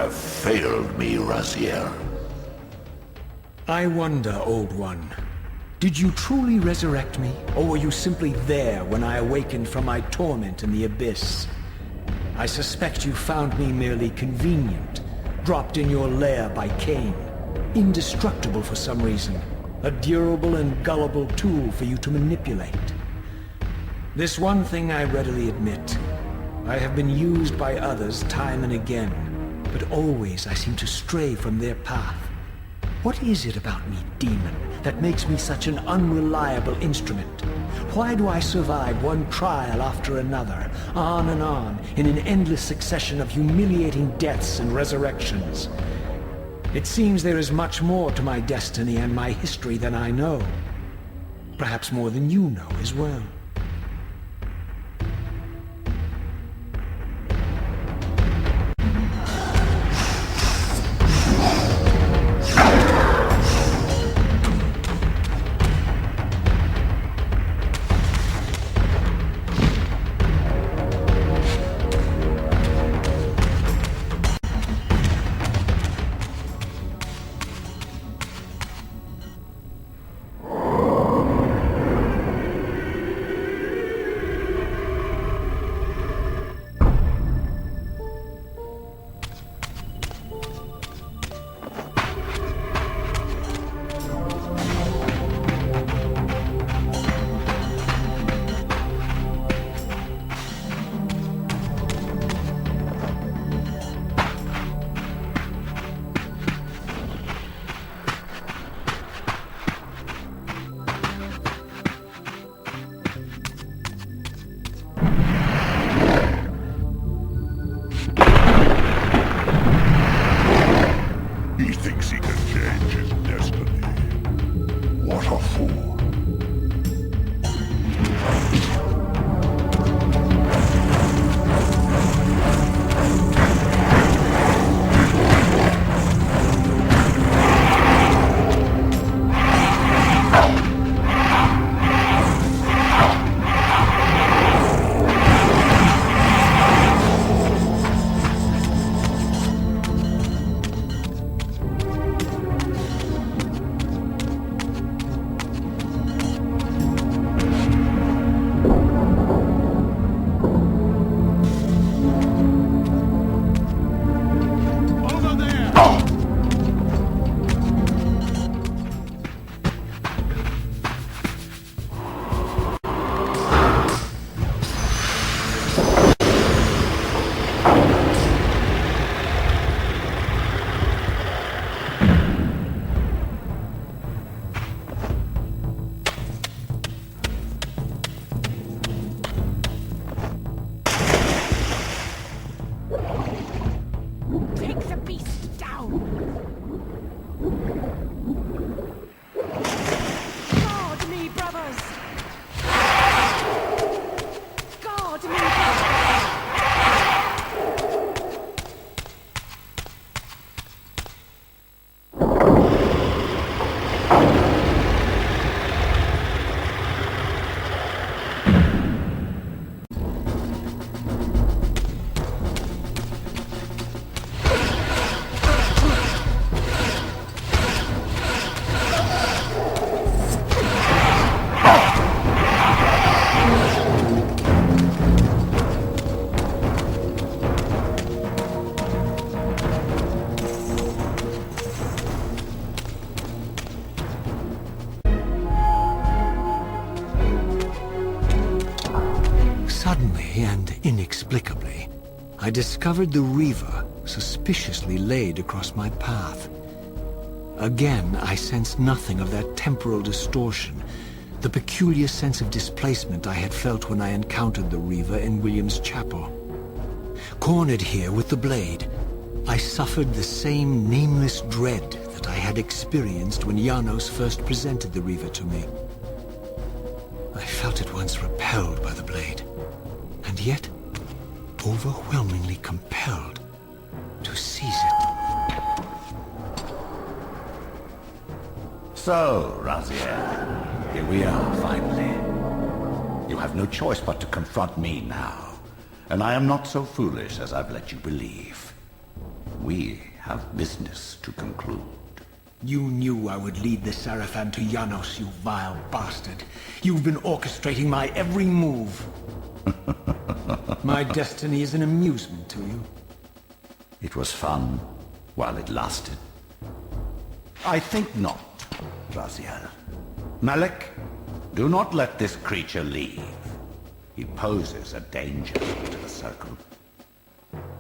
have failed me, Raziel. I wonder, Old One. Did you truly resurrect me, or were you simply there when I awakened from my torment in the abyss? I suspect you found me merely convenient, dropped in your lair by Kain, indestructible for some reason, a durable and gullible tool for you to manipulate. This one thing I readily admit. I have been used by others time and again, but always I seem to stray from their path. What is it about me, demon, that makes me such an unreliable instrument? Why do I survive one trial after another, on and on, in an endless succession of humiliating deaths and resurrections? It seems there is much more to my destiny and my history than I know. Perhaps more than you know as well. Inexplicably, I discovered the Reaver suspiciously laid across my path. Again, I sensed nothing of that temporal distortion, the peculiar sense of displacement I had felt when I encountered the Reaver in William's chapel. Cornered here with the blade, I suffered the same nameless dread that I had experienced when Janos first presented the Reaver to me. I felt at once repelled by the blade, and yet overwhelmingly compelled to seize it. So, Raziel, here we are, finally. You have no choice but to confront me now, and I am not so foolish as I've let you believe. We have business to conclude. You knew I would lead the Seraphim to Janos, you vile bastard. You've been orchestrating my every move. My destiny is an amusement to you. It was fun while it lasted. I think not, Raziel. Malek, do not let this creature leave. He poses a danger to the Circle.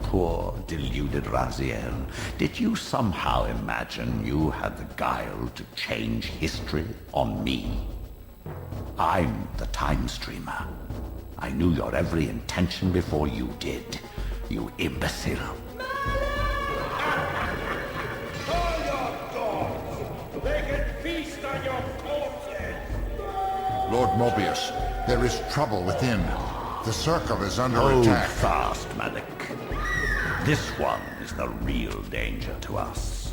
Poor, deluded Raziel. Did you somehow imagine you had the guile to change history on me? I'm the time streamer. I knew your every intention before you did, you imbecile. Call your dogs! They can feast on your corpses! Lord Moebius, there is trouble within. The Circle is under Hold attack. fast, Malek. This one is the real danger to us.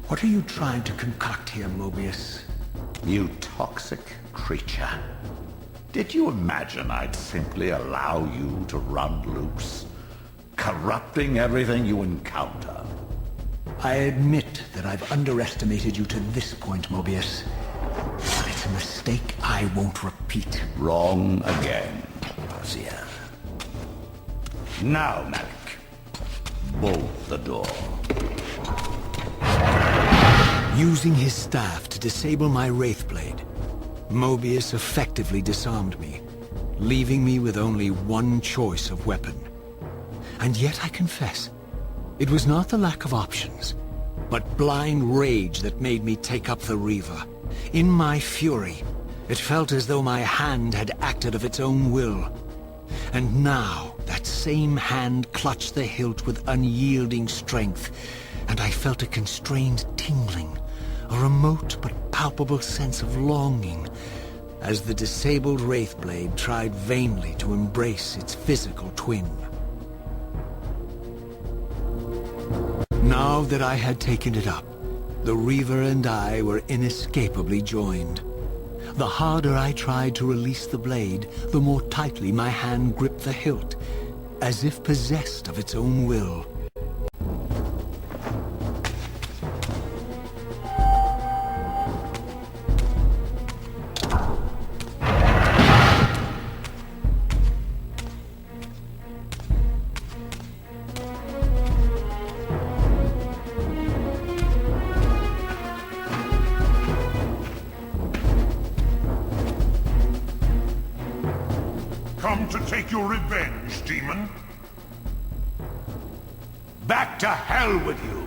What are you trying to concoct here, Moebius? You toxic creature. Did you imagine I'd simply allow you to run loose, corrupting everything you encounter? I admit that I've underestimated you to this point, Moebius. But it's a mistake I won't repeat. Wrong again, Raziel. Now, Malek, bolt the door. Using his staff to disable my wraith blade, Moebius effectively disarmed me, leaving me with only one choice of weapon. And yet I confess, it was not the lack of options, but blind rage that made me take up the Reaver. In my fury, it felt as though my hand had acted of its own will. And now, that same hand clutched the hilt with unyielding strength, and I felt a constrained tingling, a remote but palpable sense of longing, as the disabled wraithblade tried vainly to embrace its physical twin. Now that I had taken it up, the Reaver and I were inescapably joined. The harder I tried to release the blade, the more tightly my hand gripped the hilt, as if possessed of its own will. Come to take your revenge, demon? Back to hell with you!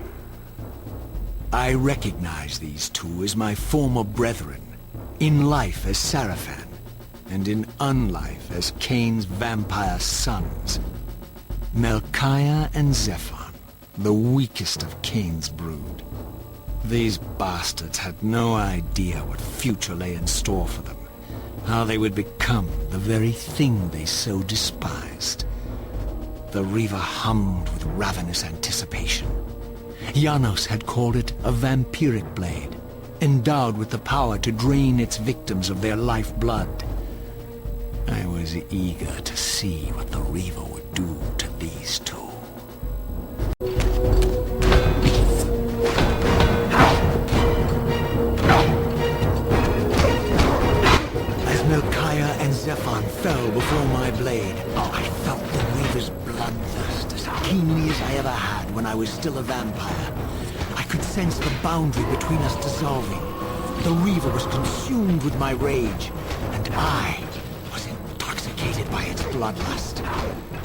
I recognize these two as my former brethren, in life as Seraphim, and in unlife as Kain's vampire sons. Melchiah and Zephon, the weakest of Kain's brood. These bastards had no idea what future lay in store for them, how they would become the very thing they so despised. The Reaver hummed with ravenous anticipation. Janos had called it a vampiric blade, endowed with the power to drain its victims of their lifeblood. I was eager to see what the Reaver would do to these two. Melchiah and Zephon fell before my blade. I felt the Reaver's bloodthirst as keenly as I ever had when I was still a vampire. I could sense the boundary between us dissolving. The Reaver was consumed with my rage, and I was intoxicated by its bloodlust.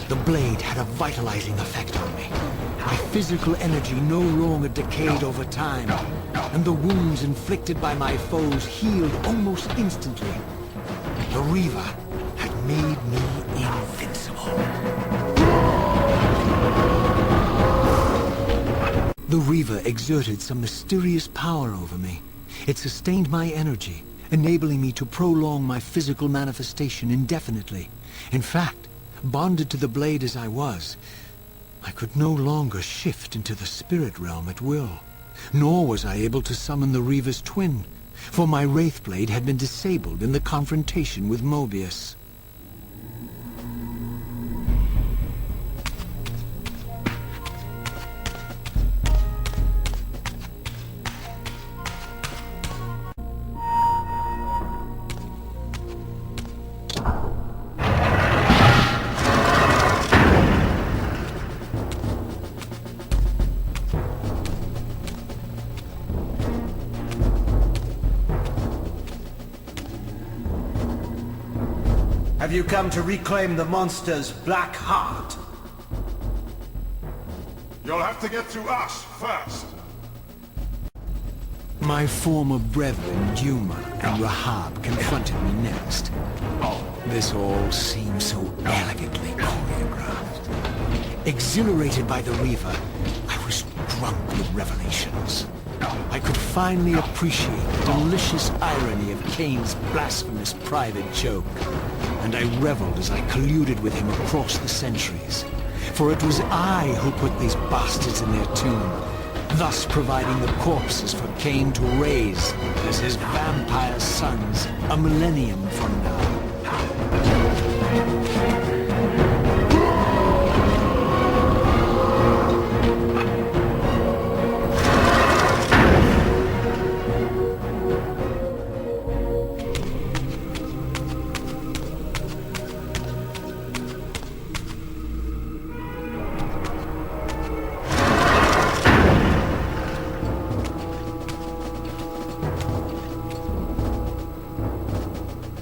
The blade had a vitalizing effect on me. My physical energy no longer decayed over time, and the wounds inflicted by my foes healed almost instantly. The Reaver had made me invincible. The Reaver exerted some mysterious power over me. It sustained my energy, enabling me to prolong my physical manifestation indefinitely. In fact, bonded to the blade as I was, I could no longer shift into the spirit realm at will. Nor was I able to summon the Reaver's twin, for my wraithblade had been disabled in the confrontation with Moebius. Have you come to reclaim the monster's black heart? You'll have to get through us first. My former brethren, Duma and Rahab, confronted me next. This all seemed so elegantly choreographed. Exhilarated by the Reaver, I was drunk with revelations. I could finally appreciate the delicious irony of Kain's blasphemous private joke, and I reveled as I colluded with him across the centuries. For it was I who put these bastards in their tomb, thus providing the corpses for Kain to raise as his vampire sons a millennium from now.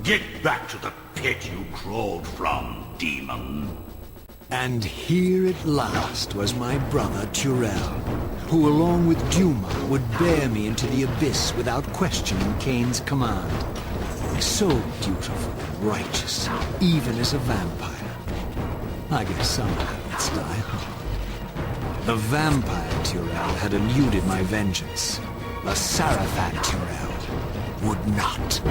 Get back to the pit you crawled from, demon. And here at last was my brother Turel, who along with Duma would bear me into the abyss without questioning Kain's command. So dutiful and righteous, even as a vampire. I guess some have that style. The vampire Turel had eluded my vengeance. The Sarafat Turel would not.